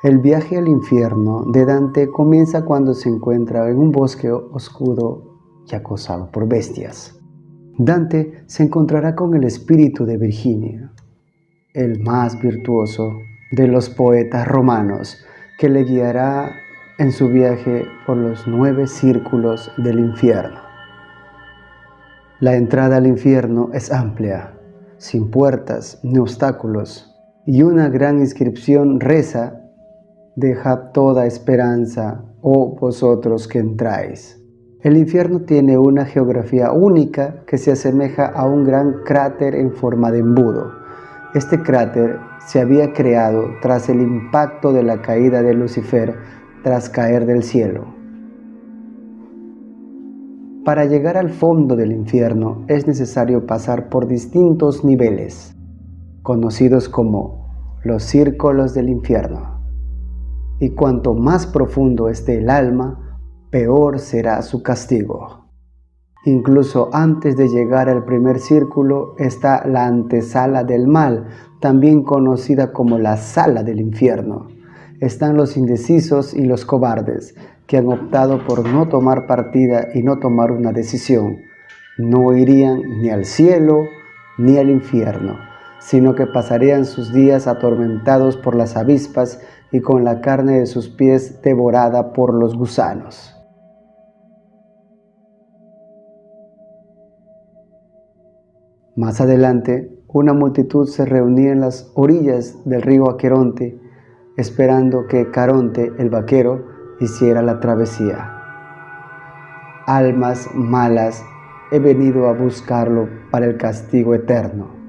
El viaje al infierno de Dante comienza cuando se encuentra en un bosque oscuro y acosado por bestias. Dante se encontrará con el espíritu de Virginia, el más virtuoso de los poetas romanos, que le guiará en su viaje por los 9 círculos del infierno. La entrada al infierno es amplia, sin puertas ni obstáculos, y una gran inscripción reza: «Dejad toda esperanza, oh vosotros que entráis». El infierno tiene una geografía única que se asemeja a un gran cráter en forma de embudo. Este cráter se había creado tras el impacto de la caída de Lucifer tras caer del cielo. Para llegar al fondo del infierno es necesario pasar por distintos niveles, conocidos como los círculos del infierno. Y cuanto más profundo esté el alma, peor será su castigo. Incluso antes de llegar al primer círculo está la antesala del mal, también conocida como la sala del infierno. Están los indecisos y los cobardes, que han optado por no tomar partida y no tomar una decisión. No irían ni al cielo ni al infierno, sino que pasarían sus días atormentados por las avispas y con la carne de sus pies devorada por los gusanos. Más adelante, una multitud se reunía en las orillas del río Aqueronte, esperando que Caronte, el vaquero, hiciera la travesía. Almas malas, he venido a buscarlo para el castigo eterno.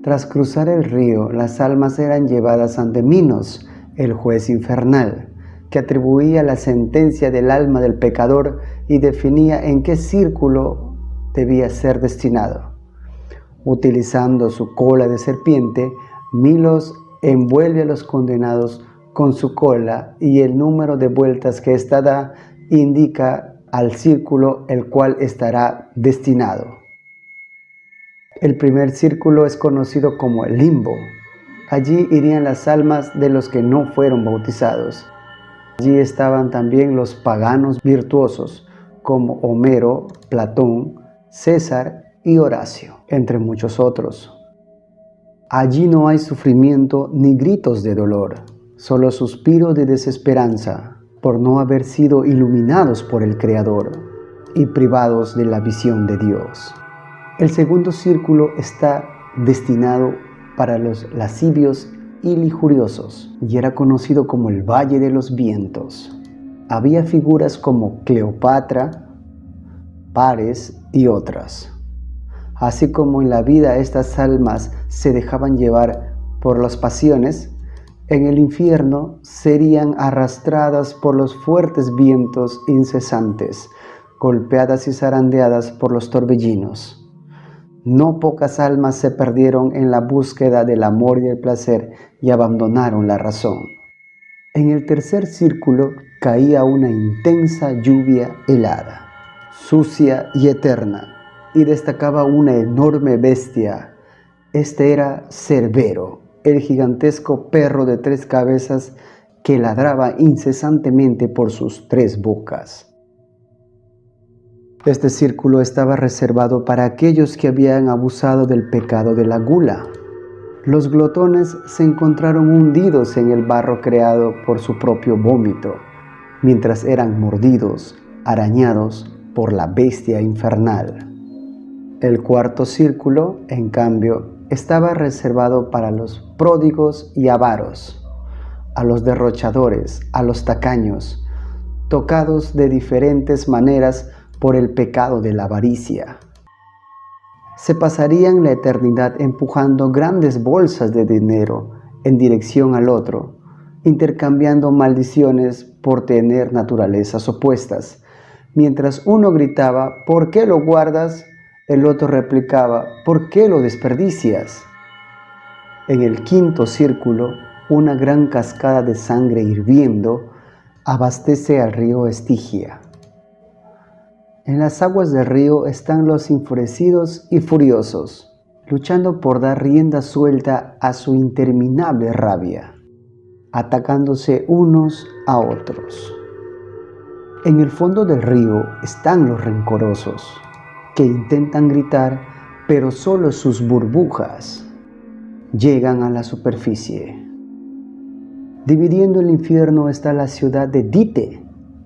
Tras cruzar el río, las almas eran llevadas ante Minos, el juez infernal, que atribuía la sentencia del alma del pecador y definía en qué círculo debía ser destinado. Utilizando su cola de serpiente, Minos envuelve a los condenados con su cola y el número de vueltas que ésta da indica al círculo el cual estará destinado. El primer círculo es conocido como el limbo. Allí irían las almas de los que no fueron bautizados. Allí estaban también los paganos virtuosos, como Homero, Platón, César y Horacio, entre muchos otros. Allí no hay sufrimiento ni gritos de dolor, solo suspiros de desesperanza por no haber sido iluminados por el Creador y privados de la visión de Dios. El segundo círculo está destinado para los lascivios y lijuriosos y era conocido como el Valle de los Vientos. Había figuras como Cleopatra, Pares y otras. Así como en la vida estas almas se dejaban llevar por las pasiones, en el infierno serían arrastradas por los fuertes vientos incesantes, golpeadas y zarandeadas por los torbellinos. No pocas almas se perdieron en la búsqueda del amor y el placer y abandonaron la razón. En el tercer círculo caía una intensa lluvia helada, sucia y eterna, y destacaba una enorme bestia. Este era Cerbero, el gigantesco perro de 3 cabezas que ladraba incesantemente por sus 3 bocas. Este círculo estaba reservado para aquellos que habían abusado del pecado de la gula. Los glotones se encontraron hundidos en el barro creado por su propio vómito, mientras eran mordidos, arañados por la bestia infernal. El cuarto círculo, en cambio, estaba reservado para los pródigos y avaros, a los derrochadores, a los tacaños, tocados de diferentes maneras por el pecado de la avaricia. Se pasarían la eternidad empujando grandes bolsas de dinero en dirección al otro, intercambiando maldiciones por tener naturalezas opuestas. Mientras uno gritaba, ¿por qué lo guardas?, el otro replicaba, ¿por qué lo desperdicias? En el quinto círculo, una gran cascada de sangre hirviendo abastece al río Estigia. En las aguas del río están los enfurecidos y furiosos, luchando por dar rienda suelta a su interminable rabia, atacándose unos a otros. En el fondo del río están los rencorosos, que intentan gritar, pero solo sus burbujas llegan a la superficie. Dividiendo el infierno está la ciudad de Dite.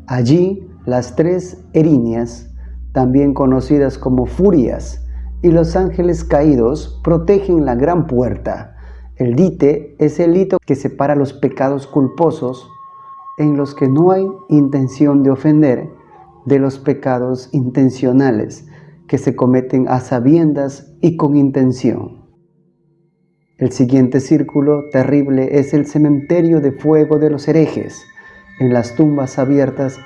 Allí las tres Erinias, también conocidas como Furias, y los ángeles caídos protegen la gran puerta. El Dite es el hito que separa los pecados culposos, en los que no hay intención de ofender, de los pecados intencionales, que se cometen a sabiendas y con intención. El siguiente círculo terrible es el cementerio de fuego de los herejes. En las tumbas abiertas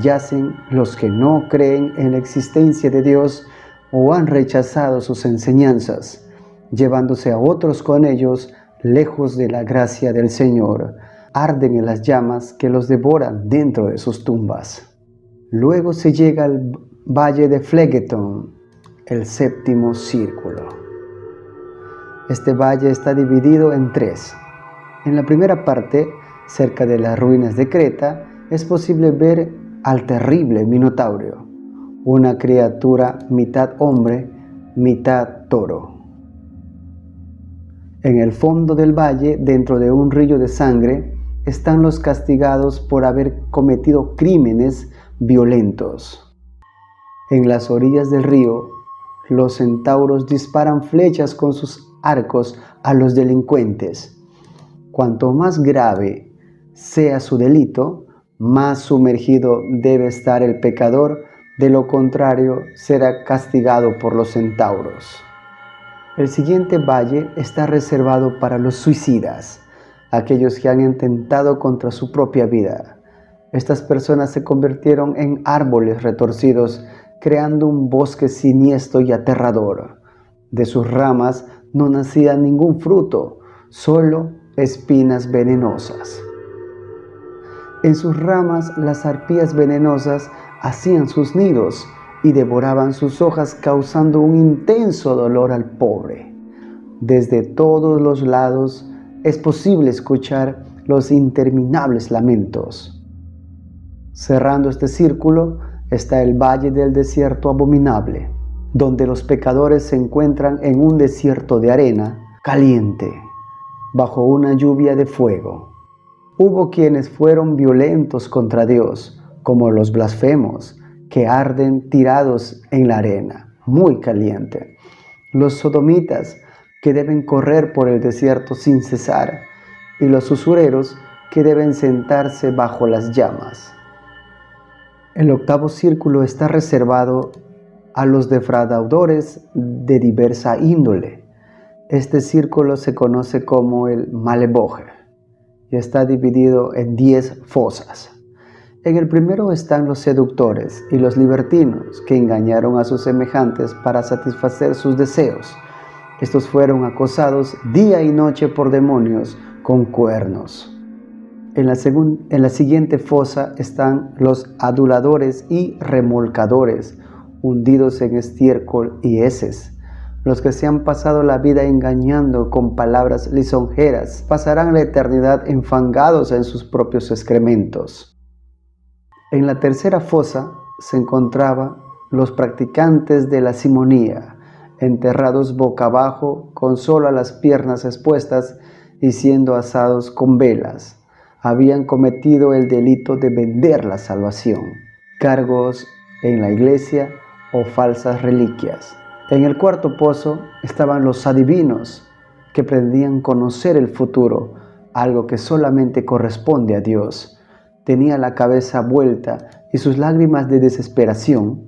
yacen los que no creen en la existencia de Dios o han rechazado sus enseñanzas, llevándose a otros con ellos lejos de la gracia del Señor. Arden en las llamas que los devoran dentro de sus tumbas. Luego se llega al valle de Phlegethon, el séptimo círculo. Este valle está dividido en tres. En la primera parte, cerca de las ruinas de Creta, es posible ver al terrible Minotauro, una criatura mitad hombre, mitad toro. En el fondo del valle, dentro de un río de sangre, están los castigados por haber cometido crímenes violentos. En las orillas del río, los centauros disparan flechas con sus arcos a los delincuentes. Cuanto más grave sea su delito, más sumergido debe estar el pecador, de lo contrario será castigado por los centauros. El siguiente valle está reservado para los suicidas, aquellos que han intentado contra su propia vida. Estas personas se convirtieron en árboles retorcidos, creando un bosque siniestro y aterrador. De sus ramas no nacía ningún fruto, solo espinas venenosas. En sus ramas las arpías venenosas hacían sus nidos y devoraban sus hojas, causando un intenso dolor al pobre. Desde todos los lados es posible escuchar los interminables lamentos. Cerrando este círculo está el valle del desierto abominable, donde los pecadores se encuentran en un desierto de arena caliente, bajo una lluvia de fuego. Hubo quienes fueron violentos contra Dios, como los blasfemos, que arden tirados en la arena, muy caliente. Los sodomitas, que deben correr por el desierto sin cesar, y los usureros, que deben sentarse bajo las llamas. El octavo círculo está reservado a los defraudadores de diversa índole. Este círculo se conoce como el Malevoje y está dividido en 10 fosas. En el primero están los seductores y los libertinos que engañaron a sus semejantes para satisfacer sus deseos. Estos fueron acosados día y noche por demonios con cuernos. En la siguiente fosa están los aduladores y remolcadores, hundidos en estiércol y heces. Los que se han pasado la vida engañando con palabras lisonjeras pasarán la eternidad enfangados en sus propios excrementos. En la tercera fosa se encontraban los practicantes de la simonía, enterrados boca abajo con solo las piernas expuestas y siendo asados con velas. Habían cometido el delito de vender la salvación, cargos en la iglesia o falsas reliquias. En el cuarto pozo estaban los adivinos, que pretendían conocer el futuro, algo que solamente corresponde a Dios. Tenía la cabeza vuelta y sus lágrimas de desesperación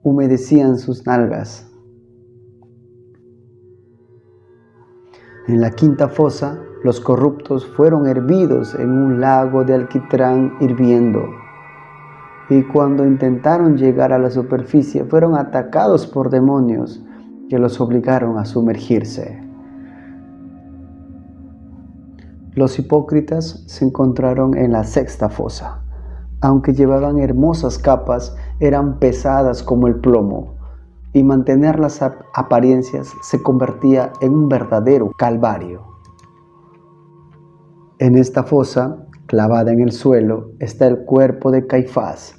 humedecían sus nalgas. En la quinta fosa, los corruptos fueron hervidos en un lago de alquitrán hirviendo. Y cuando intentaron llegar a la superficie, fueron atacados por demonios que los obligaron a sumergirse. Los hipócritas se encontraron en la sexta fosa. Aunque llevaban hermosas capas, eran pesadas como el plomo. y mantener las apariencias se convertía en un verdadero calvario. En esta fosa, clavada en el suelo, está el cuerpo de Caifás,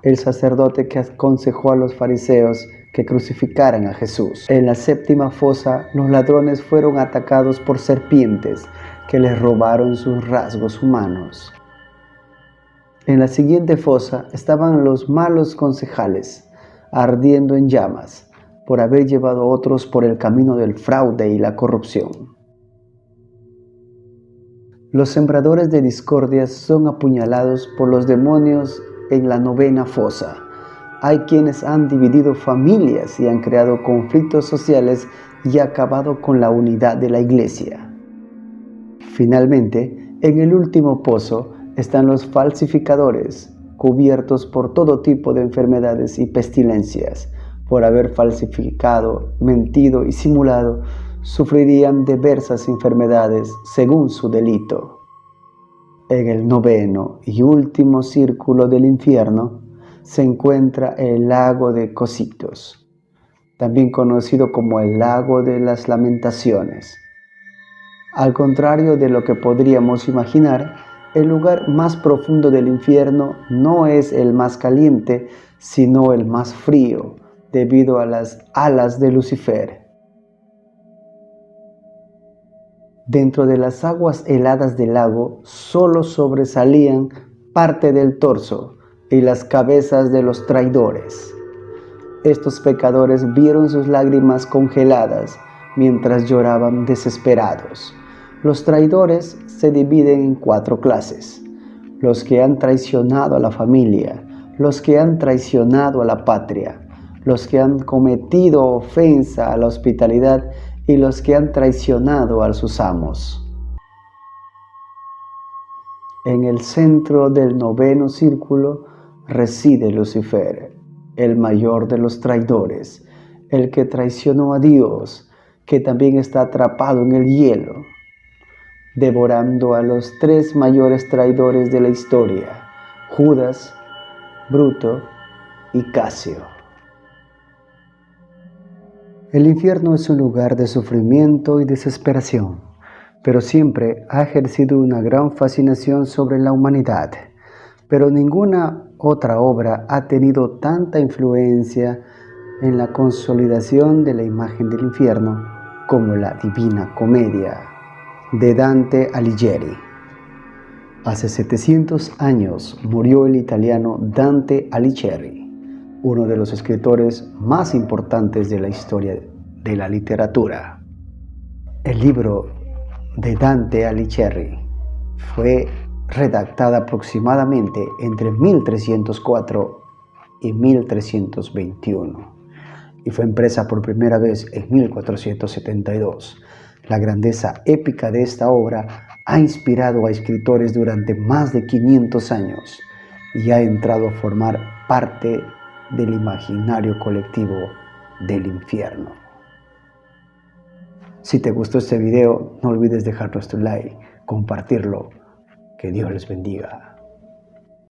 el sacerdote que aconsejó a los fariseos que crucificaran a Jesús. En la séptima fosa, los ladrones fueron atacados por serpientes que les robaron sus rasgos humanos. En la siguiente fosa estaban los malos concejales, ardiendo en llamas, por haber llevado a otros por el camino del fraude y la corrupción. Los sembradores de discordia son apuñalados por los demonios en la novena fosa. Hay quienes han dividido familias y han creado conflictos sociales y acabado con la unidad de la iglesia. Finalmente, en el último pozo están los falsificadores, cubiertos por todo tipo de enfermedades y pestilencias. Por haber falsificado, mentido y simulado, sufrirían diversas enfermedades según su delito. En el noveno y último círculo del infierno se encuentra el lago de Cositos, también conocido como el lago de las lamentaciones. Al contrario de lo que podríamos imaginar, el lugar más profundo del infierno no es el más caliente, sino el más frío, debido a las alas de Lucifer. Dentro de las aguas heladas del lago solo sobresalían parte del torso y las cabezas de los traidores. Estos pecadores vieron sus lágrimas congeladas mientras lloraban desesperados. Los traidores se dividen en 4 clases: los que han traicionado a la familia, los que han traicionado a la patria, los que han cometido ofensa a la hospitalidad y los que han traicionado a sus amos. En el centro del noveno círculo reside Lucifer, el mayor de los traidores, el que traicionó a Dios, que también está atrapado en el hielo, devorando a los 3 mayores traidores de la historia: Judas, Bruto y Casio. El infierno es un lugar de sufrimiento y desesperación, pero siempre ha ejercido una gran fascinación sobre la humanidad. Pero ninguna otra obra ha tenido tanta influencia en la consolidación de la imagen del infierno como la Divina Comedia de Dante Alighieri. Hace 700 años murió el italiano Dante Alighieri, uno de los escritores más importantes de la historia de la literatura. El libro de Dante Alighieri fue redactada aproximadamente entre 1304 y 1321 y fue impresa por primera vez en 1472. La grandeza épica de esta obra ha inspirado a escritores durante más de 500 años y ha entrado a formar parte del imaginario colectivo del infierno. Si te gustó este video, no olvides dejar nuestro like, compartirlo. Que Dios les bendiga.